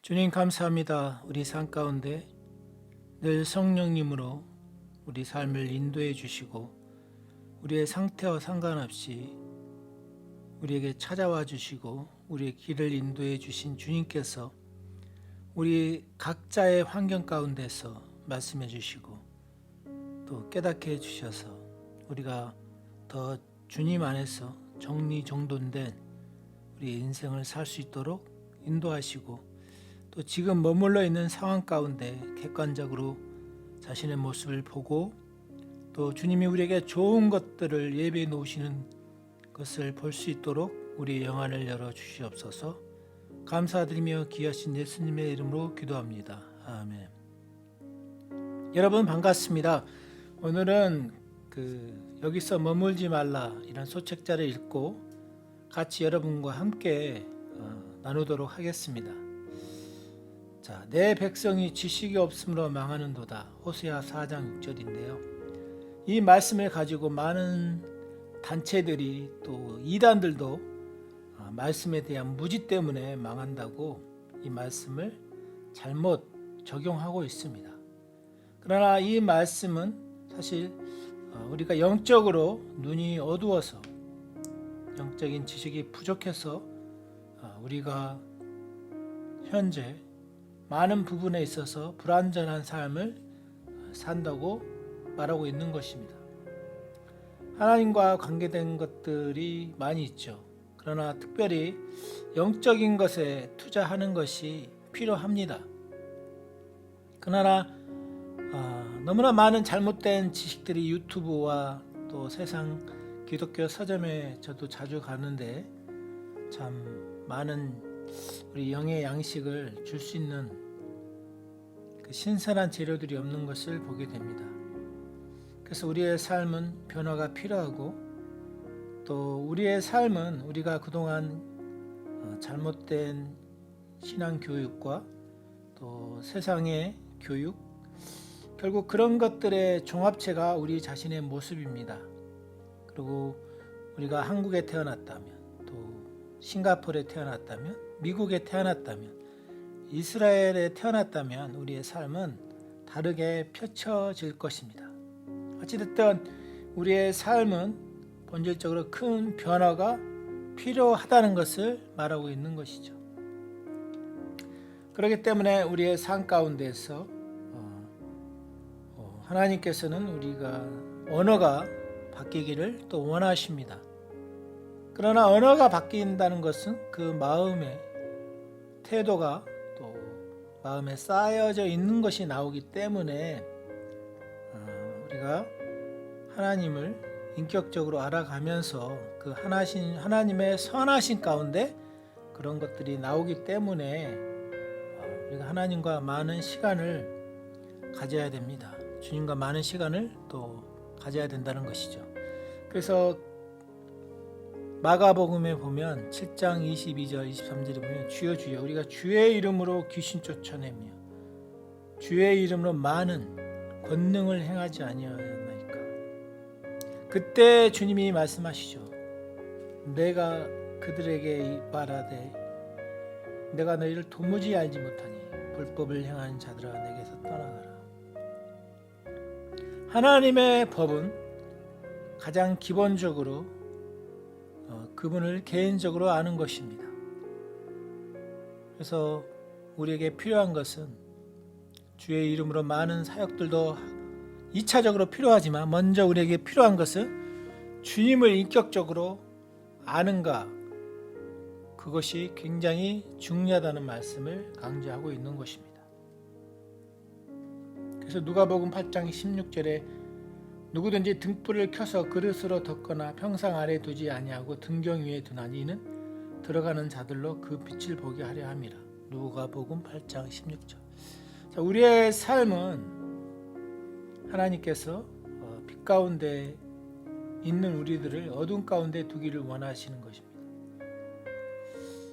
주님 감사합니다. 우리 삶 가운데 늘 성령님으로 우리 삶을 인도해 주시고 우리의 상태와 상관없이 우리에게 찾아와 주시고 우리의 길을 인도해 주신 주님께서 우리 각자의 환경 가운데서 말씀해 주시고 또 깨닫게 해 주셔서 우리가 더 주님 안에서 정리정돈된 우리 인생을 살 수 있도록 인도하시고 또 지금 머물러 있는 상황 가운데 객관적으로 자신의 모습을 보고 또 주님이 우리에게 좋은 것들을 예배해 놓으시는 것을 볼 수 있도록 우리의 영안을 열어 주시옵소서. 감사드리며 귀하신 예수님의 이름으로 기도합니다. 아멘. 여러분 반갑습니다. 오늘은 여기서 머물지 말라 이런 소책자를 읽고 같이 여러분과 함께 나누도록 하겠습니다. 자, 내 백성이 지식이 없으므로 망하는도다. 호세아 4장 6절인데요. 이 말씀을 가지고 많은 단체들이 또 이단들도 말씀에 대한 무지 때문에 망한다고 이 말씀을 잘못 적용하고 있습니다. 그러나 이 말씀은 사실 우리가 영적으로 눈이 어두워서 영적인 지식이 부족해서 우리가 현재 많은 부분에 있어서 불완전한 삶을 산다고 말하고 있는 것입니다. 하나님과 관계된 것들이 많이 있죠. 그러나 특별히 영적인 것에 투자하는 것이 필요합니다. 그러나 너무나 많은 잘못된 지식들이 유튜브와 또 세상 기독교 서점에 저도 자주 가는데 참 많은 우리 영의 양식을 줄 수 있는 신선한 재료들이 없는 것을 보게 됩니다. 그래서 우리의 삶은 변화가 필요하고 또 우리의 삶은 우리가 그동안 잘못된 신앙 교육과 또 세상의 교육 결국 그런 것들의 종합체가 우리 자신의 모습입니다. 그리고 우리가 한국에 태어났다면 또 싱가포르에 태어났다면 미국에 태어났다면 이스라엘에 태어났다면 우리의 삶은 다르게 펼쳐질 것입니다. 어찌됐든 우리의 삶은 본질적으로 큰 변화가 필요하다는 것을 말하고 있는 것이죠. 그렇기 때문에 우리의 삶 가운데서 하나님께서는 우리가 언어가 바뀌기를 또 원하십니다. 그러나 언어가 바뀐다는 것은 그 마음의 태도가 또 마음에 쌓여져 있는 것이 나오기 때문에 우리가 하나님을 인격적으로 알아가면서 그 하나님의 선하신 가운데 그런 것들이 나오기 때문에 우리가 하나님과 많은 시간을 가져야 됩니다. 주님과 많은 시간을 또 가져야 된다는 것이죠. 그래서 마가복음에 보면 7장 22절 23절에 보면 주여 주여 우리가 주의 이름으로 귀신 쫓아내며 주의 이름으로 많은 권능을 행하지 아니하였나이까. 그때 주님이 말씀하시죠. 내가 그들에게 말하되 내가 너희를 도무지 알지 못하니 불법을 행하는 자들아 내게서 떠나가라. 하나님의 법은 가장 기본적으로 그분을 개인적으로 아는 것입니다. 그래서 우리에게 필요한 것은 주의 이름으로 많은 사역들도 2차적으로 필요하지만 먼저 우리에게 필요한 것은 주님을 인격적으로 아는가, 그것이 굉장히 중요하다는 말씀을 강조하고 있는 것입니다. 그래서 누가복음 8장 16절에 누구든지 등불을 켜서 그릇으로 덮거나 평상 아래 두지 아니하고 등경 위에 두나니 이는 들어가는 자들로 그 빛을 보게 하려 함이라. 누가복음 8장 16절. 자, 우리의 삶은 하나님께서 빛 가운데 있는 우리들을 어둠 가운데 두기를 원하시는 것입니다.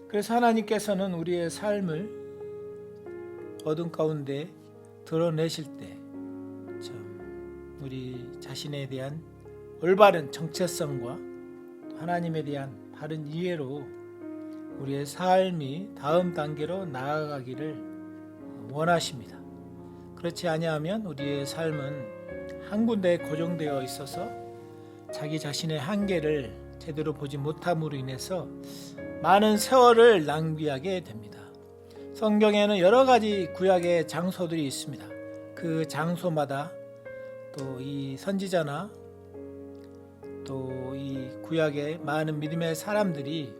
그래서 하나님께서는 우리의 삶을 어둠 가운데 드러내실 때 우리 자신에 대한 올바른 정체성과 하나님에 대한 바른 이해로 우리의 삶이 다음 단계로 나아가기를 원하십니다. 그렇지 아니하면 우리의 삶은 한 군데에 고정되어 있어서 자기 자신의 한계를 제대로 보지 못함으로 인해서 많은 세월을 낭비하게 됩니다. 성경에는 여러 가지 구약의 장소들이 있습니다. 그 장소마다 또 이 선지자나 또 이 구약의 많은 믿음의 사람들이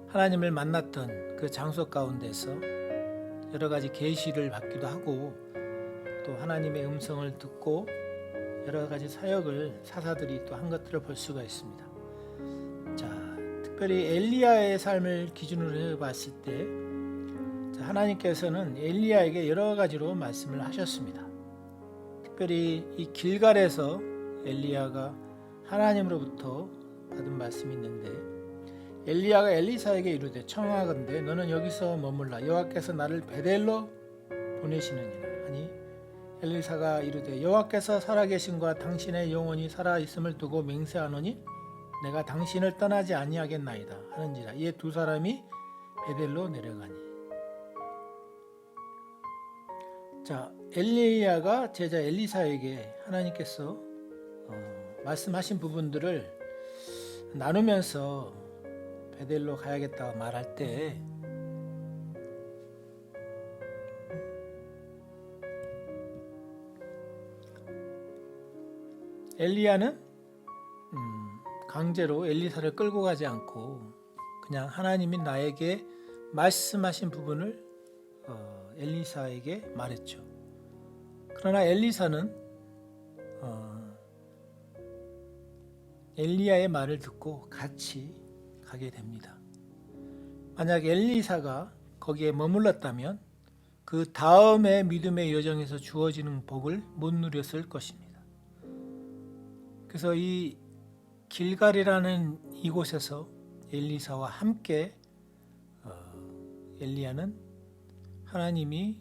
하나님을 만났던 그 장소 가운데서 여러 가지 계시를 받기도 하고 또 하나님의 음성을 듣고 여러 가지 사사들이 또 한 것들을 볼 수가 있습니다. 자, 특별히 엘리야의 삶을 기준으로 해봤을 때 하나님께서는 엘리야에게 여러 가지로 말씀을 하셨습니다. 특별히 이 길갈에서 엘리야가 하나님으로부터 받은 말씀이 있는데 엘리야가 엘리사에게 이르되 청하건대 너는 여기서 머물라 여호와께서 나를 베델로 보내시느니라 하니 엘리사가 이르되 여호와께서 살아계신과 당신의 영혼이 살아있음을 두고 맹세하노니 내가 당신을 떠나지 아니하겠나이다 하는지라. 이에 두 사람이 베델로 내려가니. 자, 엘리야가 제자 엘리사에게 하나님께서 말씀하신 부분들을 나누면서 베델로 가야겠다고 말할 때 엘리야는 강제로 엘리사를 끌고 가지 않고 그냥 하나님이 나에게 말씀하신 부분을 엘리사에게 말했죠. 그러나 엘리사는 엘리야의 말을 듣고 같이 가게 됩니다. 만약 엘리사가 거기에 머물렀다면 그 다음의 믿음의 여정에서 주어지는 복을 못 누렸을 것입니다. 그래서 이 길갈이라는 이곳에서 엘리사와 함께 엘리야는 하나님이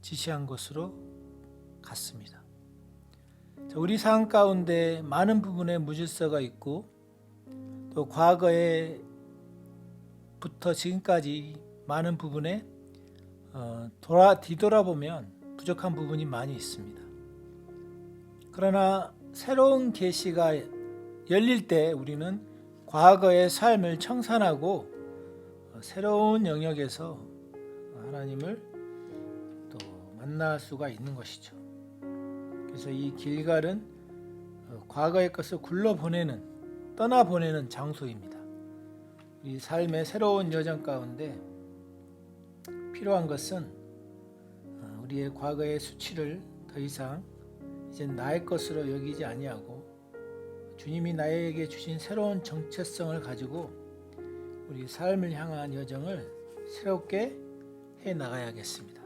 지시한 곳으로 갔습니다. 우리 삶 가운데 많은 부분에 무질서가 있고 또 과거에부터 지금까지 많은 부분에 뒤돌아보면 부족한 부분이 많이 있습니다. 그러나 새로운 계시가 열릴 때 우리는 과거의 삶을 청산하고 새로운 영역에서 하나님을 또 만날 수가 있는 것이죠. 그래서 이 길갈은 과거의 것을 떠나보내는 장소입니다. 이 삶의 새로운 여정 가운데 필요한 것은 우리의 과거의 수치를 더 이상 이제 나의 것으로 여기지 아니하고 주님이 나에게 주신 새로운 정체성을 가지고 우리 삶을 향한 여정을 새롭게 해 나가야겠습니다.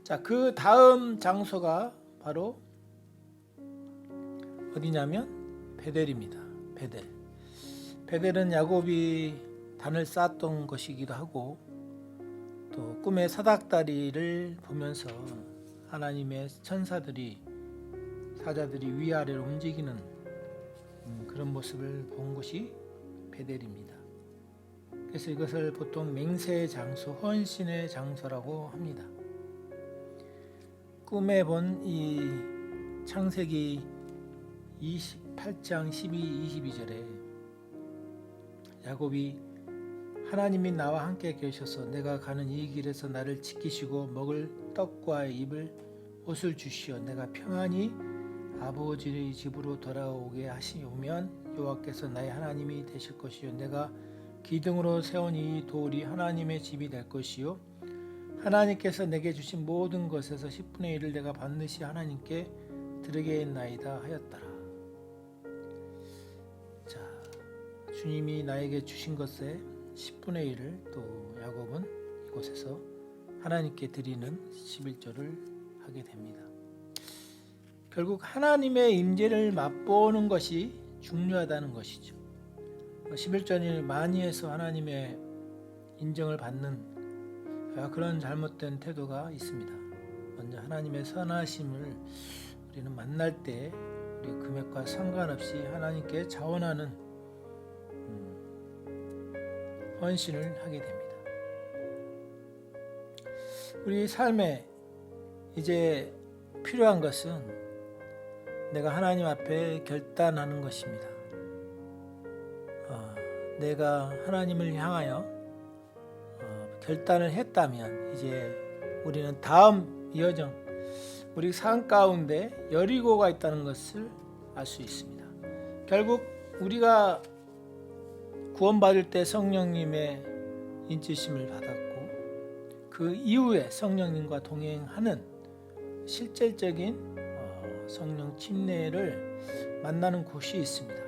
자, 그 다음 장소가 바로 어디냐면 베델입니다. 베델은 야곱이 단을 쌓았던 것이기도 하고 또 꿈의 사닥다리를 보면서 하나님의 천사들이 사자들이 위아래로 움직이는 그런 모습을 본 곳이 베델입니다. 그래서 이것을 보통 맹세의 장소, 헌신의 장소라고 합니다. 꿈에 본 이 창세기 28장 22절에 야곱이 하나님이 나와 함께 계셔서 내가 가는 이 길에서 나를 지키시고 먹을 떡과 입을 옷을 주시어 내가 평안히 아버지의 집으로 돌아오게 하시오면 여호와께서 나의 하나님이 되실 것이요 내가 기둥으로 세운 이 돌이 하나님의 집이 될 것이요 하나님께서 내게 주신 모든 것에서 10분의 1을 내가 반드시 하나님께 드리겠나이다 하였더라. 자, 주님이 나에게 주신 것의 10분의 1을 또 야곱은 이곳에서 하나님께 드리는 11조를 하게 됩니다. 결국 하나님의 임재를 맛보는 것이 중요하다는 것이죠. 11조는 많이 해서 하나님의 인정을 받는 그런 잘못된 태도가 있습니다. 먼저 하나님의 선하심을 우리는 만날 때 우리 금액과 상관없이 하나님께 자원하는 헌신을 하게 됩니다. 우리 삶에 이제 필요한 것은 내가 하나님 앞에 결단하는 것입니다. 내가 하나님을 향하여 결단을 했다면 이제 우리는 다음 여정, 우리 삶 가운데 여리고가 있다는 것을 알 수 있습니다. 결국 우리가 구원받을 때 성령님의 인치심을 받았고 그 이후에 성령님과 동행하는 실질적인 성령 침례를 만나는 곳이 있습니다.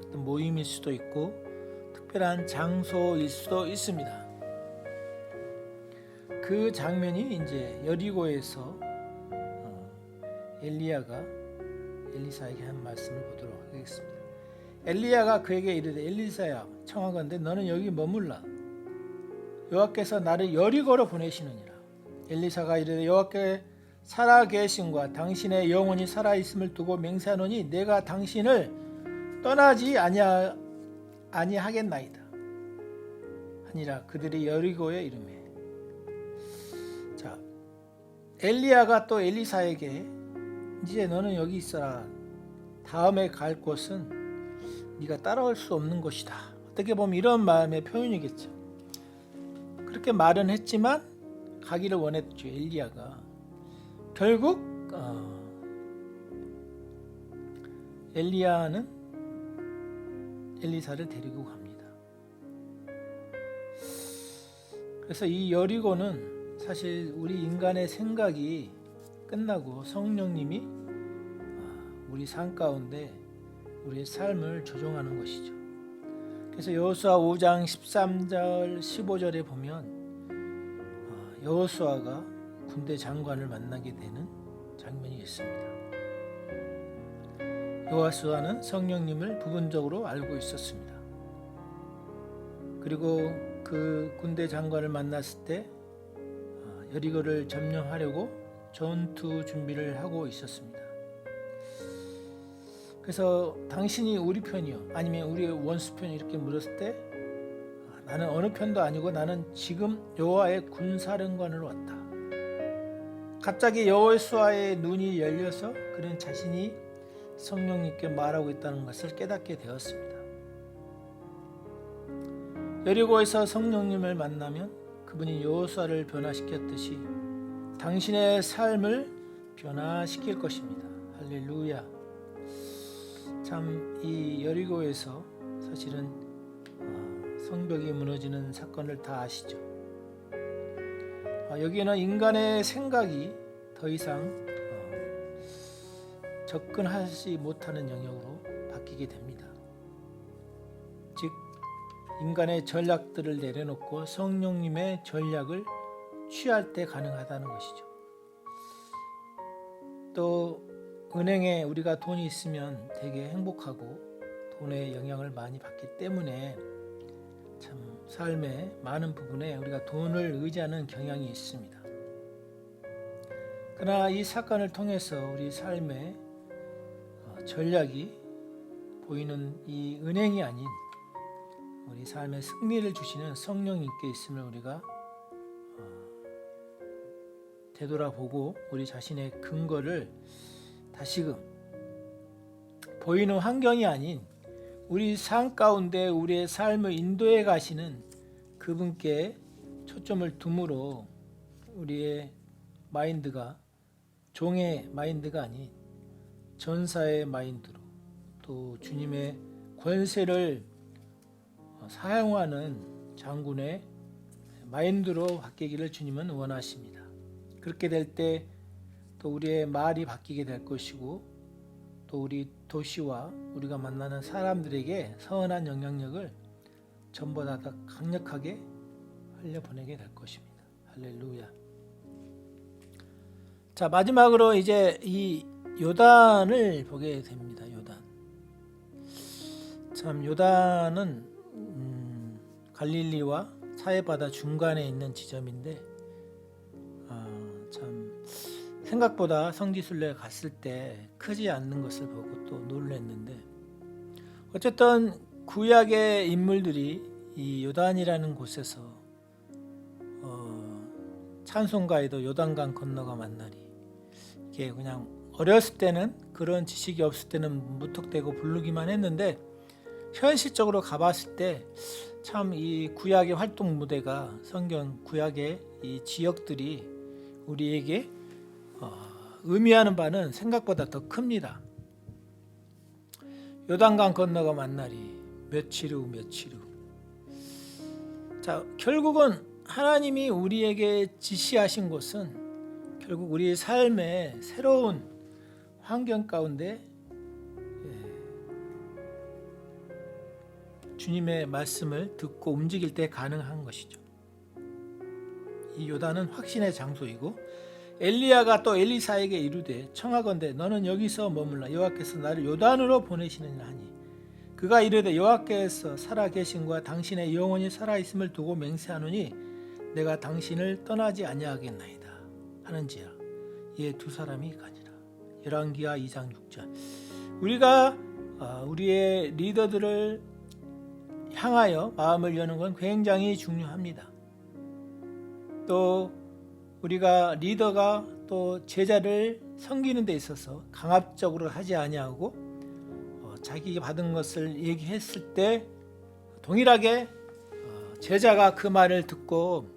어떤 모임일 수도 있고 특별한 장소일 수도 있습니다. 그 장면이 이제 여리고에서 엘리야가 엘리사에게 한 말씀을 보도록 하겠습니다. 엘리야가 그에게 이르되 엘리사야 청하건대 너는 여기 머물라. 여호와께서 나를 여리고로 보내시느니라. 엘리사가 이르되 여호와께 살아계심과 당신의 영혼이 살아있음을 두고 맹세하노니 내가 당신을 떠나지 아니하겠나이다 하니라. 그들이 여리고에 이르매. 자, 엘리야가 또 엘리사에게 이제 너는 여기 있어라. 다음에 갈 곳은 네가 따라올 수 없는 곳이다. 어떻게 보면 이런 마음의 표현이겠죠. 그렇게 말은 했지만 가기를 원했죠. 엘리야가. 결국 엘리야는 엘리사를 데리고 갑니다. 그래서 이 여리고는 사실 우리 인간의 생각이 끝나고 성령님이 우리 삶 가운데 우리의 삶을 조종하는 것이죠. 그래서 여호수아 5장 13절 15절에 보면 여호수아가 군대 장관을 만나게 되는 장면이 있습니다. 여호수아는 성령님을 부분적으로 알고 있었습니다. 그리고 그 군대 장관을 만났을 때 여리고를 점령하려고 전투 준비를 하고 있었습니다. 그래서 당신이 우리 편이요 아니면 우리의 원수 편이 이렇게 물었을 때 나는 어느 편도 아니고 나는 지금 여호와의 군사령관으로 왔다. 갑자기 여호수아의 눈이 열려서 그는 자신이 성령님께 말하고 있다는 것을 깨닫게 되었습니다. 여리고에서 성령님을 만나면 그분이 여호수아를 변화시켰듯이 당신의 삶을 변화시킬 것입니다. 할렐루야. 참 이 여리고에서 사실은 성벽이 무너지는 사건을 다 아시죠. 여기에는 인간의 생각이 더 이상 접근하지 못하는 영역으로 바뀌게 됩니다. 즉 인간의 전략들을 내려놓고 성령님의 전략을 취할 때 가능하다는 것이죠. 또 은행에 우리가 돈이 있으면 되게 행복하고 돈의 영향을 많이 받기 때문에 참 삶의 많은 부분에 우리가 돈을 의지하는 경향이 있습니다. 그러나 이 사건을 통해서 우리 삶의 전략이 보이는 이 은행이 아닌 우리 삶의 승리를 주시는 성령님께 있음을 우리가 되돌아보고 우리 자신의 근거를 다시금 보이는 환경이 아닌 우리 삶 가운데 우리의 삶을 인도해 가시는 그분께 초점을 둠으로 우리의 마인드가 종의 마인드가 아닌 전사의 마인드로 또 주님의 권세를 사용하는 장군의 마인드로 바뀌기를 주님은 원하십니다. 그렇게 될 때 또 우리의 말이 바뀌게 될 것이고 또 우리 도시와 우리가 만나는 사람들에게 선한 영향력을 전보다 더 강력하게 흘려보내게 될 것입니다. 할렐루야. 자, 마지막으로 이제 이 요단을 보게 됩니다. 요단. 참 요단은 갈릴리와 사해바다 중간에 있는 지점인데 참 생각보다 성지순례에 갔을 때 크지 않는 것을 보고 또 놀랐는데 어쨌든 구약의 인물들이 이 요단이라는 곳에서 찬송가에도 요단강 건너가 만나리, 이게 그냥 어렸을 때는 그런 지식이 없을 때는 무턱대고 부르기만 했는데 현실적으로 가봤을 때 참 이 구약의 활동 무대가, 성경 구약의 이 지역들이 우리에게 의미하는 바는 생각보다 더 큽니다. 요단강 건너가 만나리, 며칠 후. 자, 결국은 하나님이 우리에게 지시하신 곳은 결국 우리의 삶의 새로운 환경 가운데 주님의 말씀을 듣고 움직일 때 가능한 것이죠. 이 요단은 확신의 장소이고, 엘리야가 또 엘리사에게 이르되 청하건대 너는 여기서 머물라, 여호와께서 나를 요단으로 보내시느니라 하니, 그가 이르되 여호와께서 살아 계신과 당신의 영혼이 살아 있음을 두고 맹세하노니 내가 당신을 떠나지 아니하겠나이다 하는지라. 이에 두 사람이 가니라. 열왕기하 2장 6절. 우리가 우리의 리더들을 향하여 마음을 여는 건 굉장히 중요합니다. 또 우리가 리더가 또 제자를 섬기는 데 있어서 강압적으로 하지 아니하고 자기가 받은 것을 얘기했을 때 동일하게 제자가 그 말을 듣고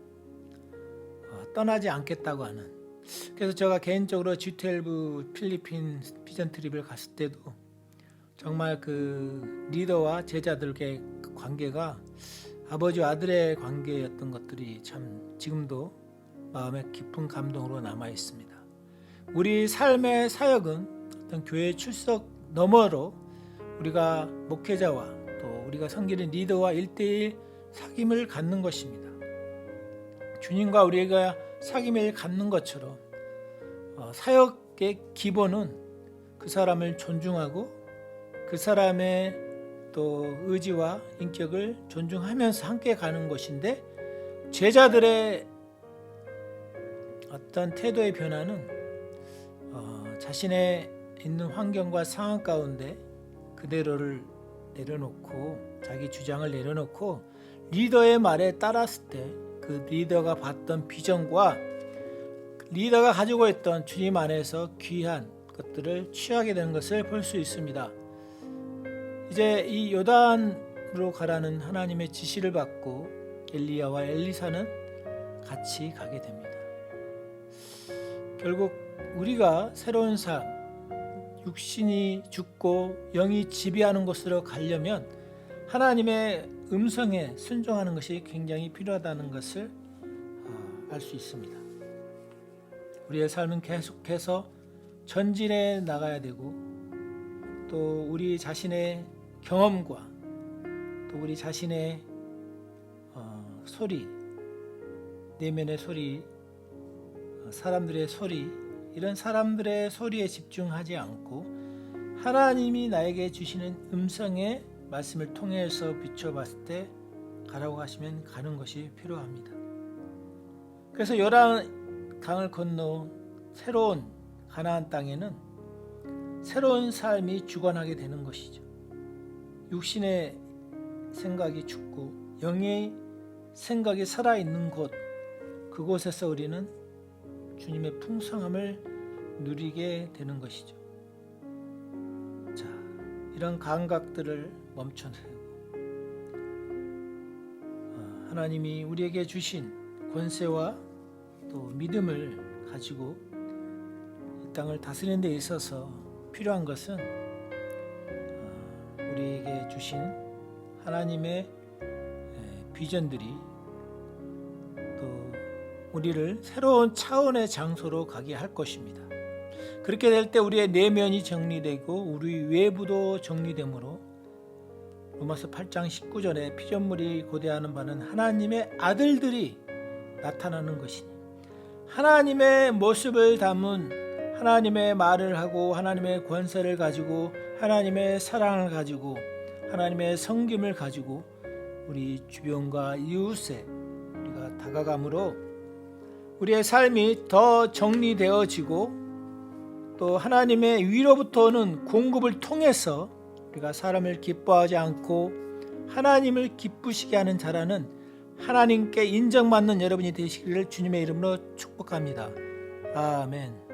떠나지 않겠다고 하는. 그래서 제가 개인적으로 G12 필리핀 비전 트립을 갔을 때도 정말 그 리더와 제자들의 관계가 아버지와 아들의 관계였던 것들이 참 지금도 마음에 깊은 감동으로 남아 있습니다. 우리 삶의 사역은 어떤 교회 출석 너머로 우리가 목회자와 또 우리가 섬기는 리더와 1대1 사귐을 갖는 것입니다. 주님과 우리가 사귐을 갖는 것처럼 사역의 기본은 그 사람을 존중하고 그 사람의 또 의지와 인격을 존중하면서 함께 가는 것인데, 제자들의 어떤 태도의 변화는 자신의 있는 환경과 상황 가운데 그대로를 내려놓고 자기 주장을 내려놓고 리더의 말에 따랐을 때 그 리더가 봤던 비전과 리더가 가지고 있던 주님 안에서 귀한 것들을 취하게 되는 것을 볼 수 있습니다. 이제 이 요단으로 가라는 하나님의 지시를 받고 엘리야와 엘리사는 같이 가게 됩니다. 결국 우리가 새로운 삶, 육신이 죽고 영이 지배하는 곳으로 가려면 하나님의 음성에 순종하는 것이 굉장히 필요하다는 것을 알 수 있습니다. 우리의 삶은 계속해서 전진해 나가야 되고, 또 우리 자신의 경험과 또 우리 자신의 소리, 내면의 소리, 사람들의 소리, 이런 사람들의 소리에 집중하지 않고 하나님이 나에게 주시는 음성의 말씀을 통해서 비춰봤을 때 가라고 하시면 가는 것이 필요합니다. 그래서 요단강을 건너 새로운 가나안 땅에는 새로운 삶이 주관하게 되는 것이죠. 육신의 생각이 죽고 영의 생각이 살아있는 곳, 그곳에서 우리는 주님의 풍성함을 누리게 되는 것이죠. 자, 이런 감각들을 멈춰세우고 하나님이 우리에게 주신 권세와 또 믿음을 가지고 이 땅을 다스리는 데 있어서 필요한 것은 우리에게 주신 하나님의 비전들이 또 우리를 새로운 차원의 장소로 가게 할 것입니다. 그렇게 될 때 우리의 내면이 정리되고 우리 외부도 정리되므로 로마서 8장 19절에 피조물이 고대하는 바는 하나님의 아들들이 나타나는 것이니, 하나님의 모습을 담은 하나님의 말을 하고 하나님의 권세를 가지고 하나님의 사랑을 가지고 하나님의 섬김을 가지고 우리 주변과 이웃에 우리가 다가감으로 우리의 삶이 더 정리되어지고, 또 하나님의 위로부터 오는 공급을 통해서 우리가 사람을 기뻐하지 않고 하나님을 기쁘시게 하는 자라는 하나님께 인정받는 여러분이 되시기를 주님의 이름으로 축복합니다. 아멘.